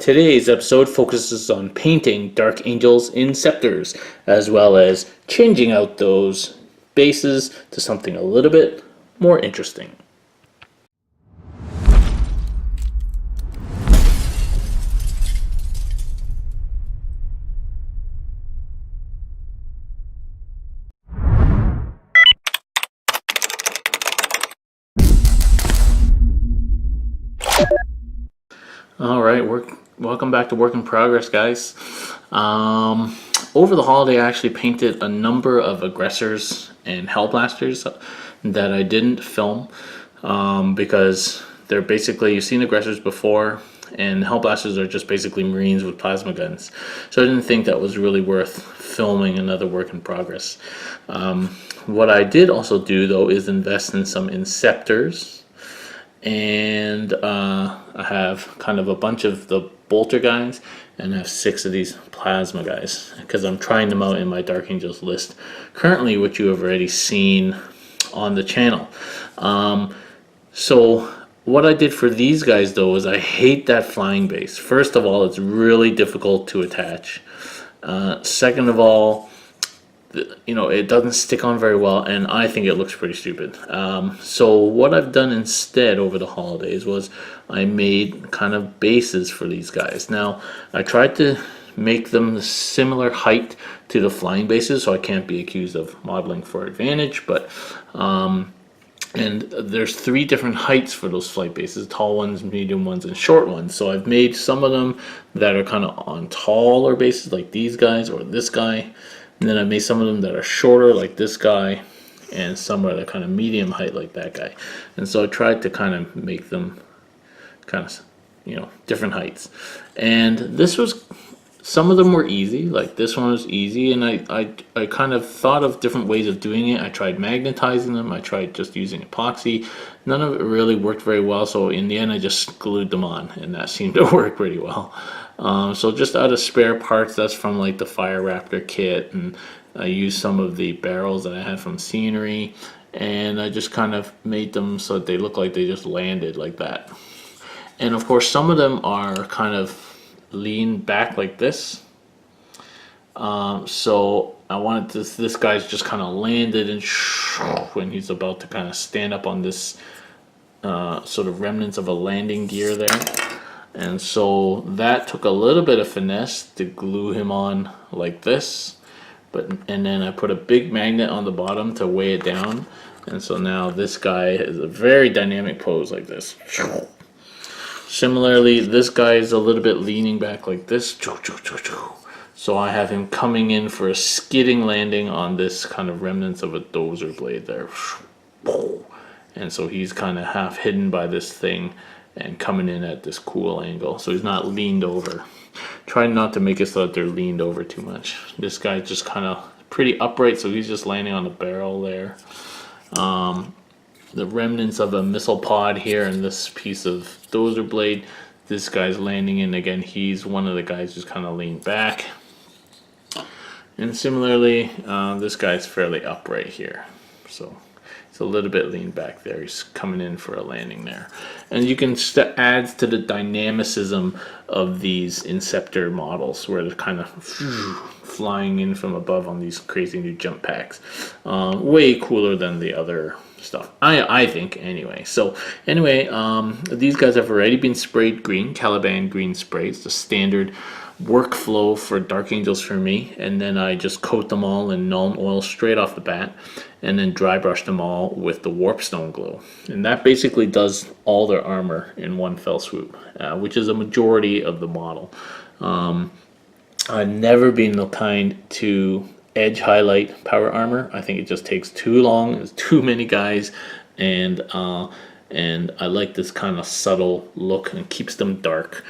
Today's episode focuses on painting Dark Angel's Inceptors, as well as changing out those bases to something a little bit more interesting. Alright, welcome back to Work in Progress, guys. Over the holiday I actually painted a number of aggressors and hellblasters that I didn't film because they're basically, you've seen aggressors before, and hellblasters are just basically marines with plasma guns. So I didn't think that was really worth filming another Work in Progress. What I did also do though is invest in some Inceptors. And I have kind of a bunch of the bolter guys, and I have 6 of these plasma guys because I'm trying them out in my Dark Angels list currently, which you have already seen on the channel. So what I did for these guys though is I hate that flying base. First of all, it's really difficult to attach. Second of all, it doesn't stick on very well, and I think it looks pretty stupid. So what I've done instead over the holidays was I made kind of bases for these guys. Now, I tried to make them the similar height to the flying bases, so I can't be accused of modeling for advantage, but and there's 3 different heights for those flight bases: tall ones, medium ones, and short ones. So I've made some of them that are kind of on taller bases like these guys or this guy. And then I made some of them that are shorter like this guy, and some are the kind of medium height like that guy. And so I tried to kind of make them kind of, different heights. And this was, some of them were easy, like this one was easy, and I kind of thought of different ways of doing it. I tried magnetizing them, I tried just using epoxy. None of it really worked very well, so in the end I just glued them on, and that seemed to work pretty well. So just out of spare parts, that's from like the Fire Raptor kit, and I used some of the barrels that I had from Scenery, and I just kind of made them so that they look like they just landed like that. And of course some of them are kind of leaned back like this. So I wanted this guy's just kind of landed and when he's about to kind of stand up on this sort of remnants of a landing gear there. And so that took a little bit of finesse to glue him on like this, and then I put a big magnet on the bottom to weigh it down. And so now this guy is a very dynamic pose like this. Similarly, this guy is a little bit leaning back like this. So I have him coming in for a skidding landing on this kind of remnants of a dozer blade there. And so he's kind of half hidden by this thing and coming in at this cool angle, so he's not leaned over. Try not to make it so that they're leaned over too much. This guy's just kind of pretty upright, so he's just landing on the barrel there. The remnants of a missile pod here and this piece of dozer blade, this guy's landing in. Again, he's one of the guys just kind of leaned back. And similarly, this guy's fairly upright here, so it's a little bit leaned back there. He's coming in for a landing there. And you can add to the dynamicism of these Inceptor models, where they're kind of flying in from above on these crazy new jump packs. Way cooler than the other stuff, I think, anyway. So anyway, these guys have already been sprayed green, Caliban green spray. It's the standard workflow for Dark Angels for me, and then I just coat them all in Nuln Oil straight off the bat, and then dry brush them all with the Warpstone glue, and that basically does all their armor in one fell swoop, which is a majority of the model. I've never been the kind to edge highlight power armor. I think it just takes too long. There's too many guys, and I like this kind of subtle look, and keeps them dark.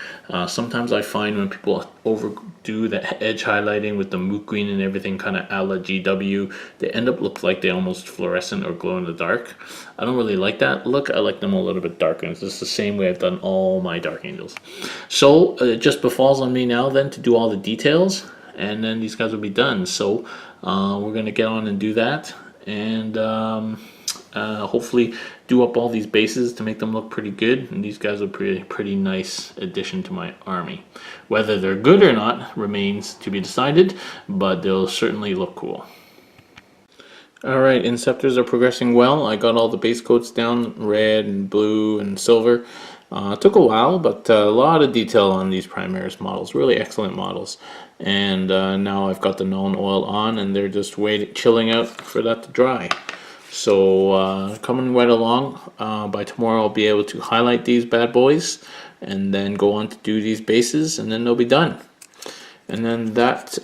Sometimes I find when people overdo the edge highlighting with the moot green and everything, kind of a la GW, they end up look like they almost fluorescent or glow in the dark. I don't really like that look. I like them a little bit darker. It's just the same way I've done all my Dark Angels. So it just befalls on me now then to do all the details, and then these guys will be done. So we're going to get on and do that. And hopefully do up all these bases to make them look pretty good, and these guys are pretty nice addition to my army. Whether they're good or not remains to be decided, but they'll certainly look cool. Alright, Inceptors are progressing well. I got all the base coats down, red and blue and silver. Took a while, but a lot of detail on these Primaris models. Really excellent models. And now I've got the non-oil on, and they're just chilling out for that to dry. So coming right along, by tomorrow I'll be able to highlight these bad boys, and then go on to do these bases, and then they'll be done. And then that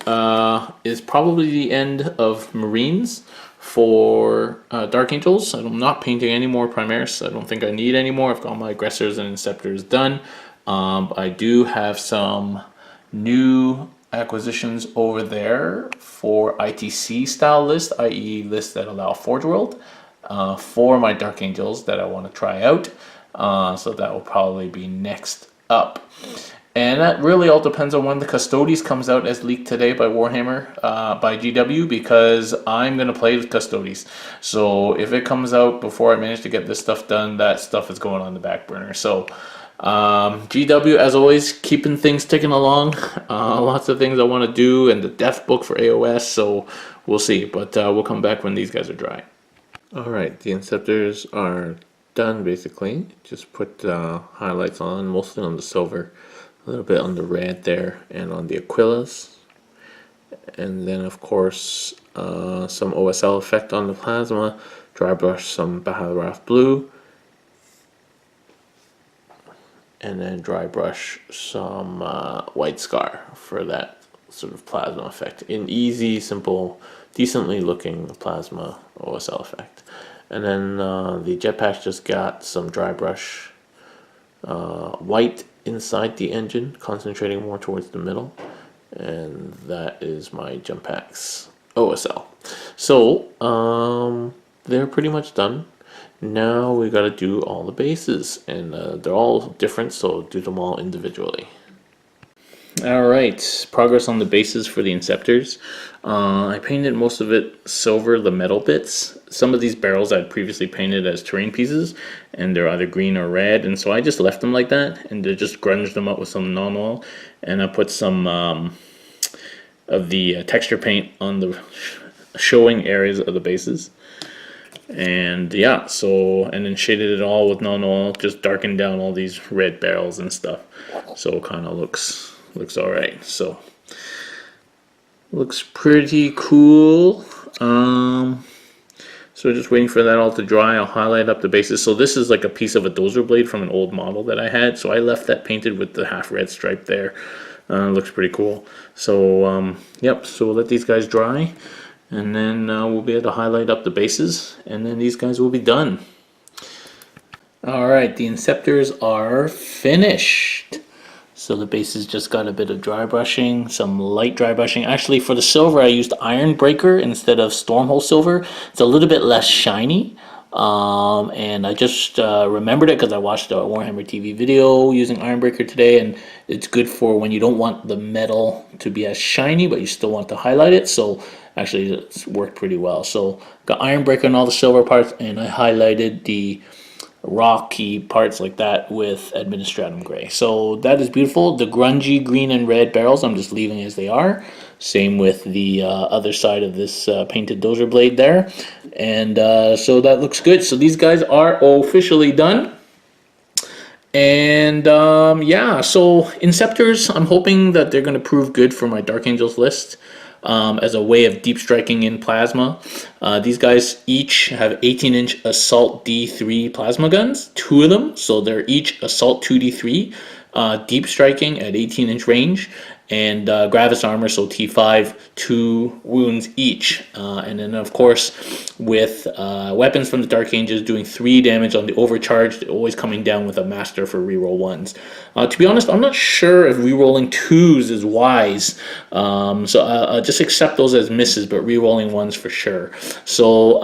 is probably the end of Marines. For Dark Angels, I'm not painting any more Primaris. I don't think I need any more. I've got my Aggressors and Inceptors done. I do have some new acquisitions over there for ITC style list, i.e. lists that allow Forge World, for my Dark Angels that I want to try out. So that will probably be next up. And that really all depends on when the Custodes comes out, as leaked today by Warhammer, by GW, because I'm going to play with Custodes. So if it comes out before I manage to get this stuff done, that stuff is going on the back burner. So GW, as always, keeping things ticking along. Lots of things I want to do, and the Death Book for AOS, so we'll see. But we'll come back when these guys are dry. Alright, the Inceptors are done, basically. Just put highlights on, mostly on the silver. A little bit on the red there, and on the Aquilas, and then of course some OSL effect on the plasma, dry brush some Baharath blue, and then dry brush some white scar for that sort of plasma effect. An easy, simple, decently looking plasma OSL effect. And then the jetpack just got some dry brush white inside the engine, concentrating more towards the middle, and that is my jump packs OSL. So they're pretty much done. Now we got to do all the bases, and they're all different, so do them all individually. Alright, progress on the bases for the Inceptors. I painted most of it silver, the metal bits. Some of these barrels I'd previously painted as terrain pieces, and they're either green or red, and so I just left them like that, and just grunged them up with some non-oil, and I put some of the texture paint on the showing areas of the bases. And yeah, so, and then shaded it all with non-oil, just darkened down all these red barrels and stuff, so it kind of looks all right. So looks pretty cool. So just waiting for that all to dry. I'll highlight up the bases. So this is like a piece of a dozer blade from an old model that I had, so I left that painted with the half red stripe there. Looks pretty cool. So yep, so we'll let these guys dry, and then we'll be able to highlight up the bases, and then these guys will be done. Alright, the Inceptors are finished. So the bases just got a bit of dry brushing, some light dry brushing. Actually, for the silver, I used Iron Breaker instead of Stormhole Silver. It's a little bit less shiny. And I just remembered it because I watched a Warhammer TV video using Iron Breaker today, and it's good for when you don't want the metal to be as shiny, but you still want to highlight it. So actually, it's worked pretty well. So got Iron Breaker on all the silver parts, and I highlighted the rocky parts like that with Administratum Gray. So that is beautiful. The grungy green and red barrels I'm just leaving as they are. Same with the other side of this painted dozer blade there. And so that looks good. So these guys are officially done. And yeah, so Inceptors, I'm hoping that they're going to prove good for my Dark Angels list. As a way of deep striking in plasma. These guys each have 18-inch Assault D3 plasma guns, 2 of them, so they're each Assault 2D3, deep striking at 18-inch range, and Gravis armor, so T5, 2 wounds each. And then, of course, with weapons from the Dark Angels doing 3 damage on the overcharged, always coming down with a master for reroll 1s. To be honest, I'm not sure if rerolling 2s is wise, so just accept those as misses, but rerolling 1s for sure. So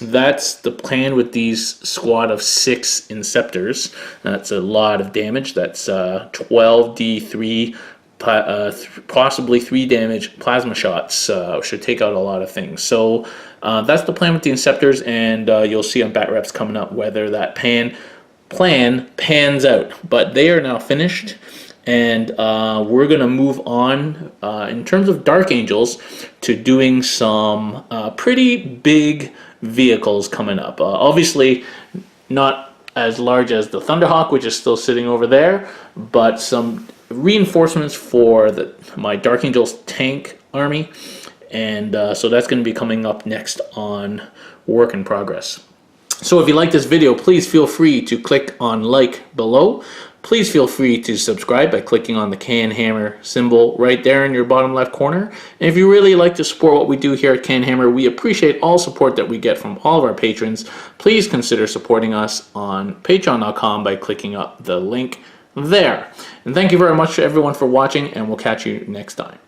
that's the plan with these squad of 6 Inceptors. That's a lot of damage. That's 12d3 possibly 3 damage plasma shots. Should take out a lot of things. So that's the plan with the Inceptors, and you'll see on Bat Reps coming up whether that plan pans out. But they are now finished, and we're going to move on in terms of Dark Angels to doing some pretty big vehicles coming up. Obviously, not as large as the Thunderhawk, which is still sitting over there, but some reinforcements for my Dark Angels tank army, and so that's going to be coming up next on Work in Progress. So if you like this video, please feel free to click on like below. Please feel free to subscribe by clicking on the Can Hammer symbol right there in your bottom left corner. And if you really like to support what we do here at Can Hammer, we appreciate all support that we get from all of our patrons. Please consider supporting us on patreon.com by clicking up the link there. And thank you very much to everyone for watching, and we'll catch you next time.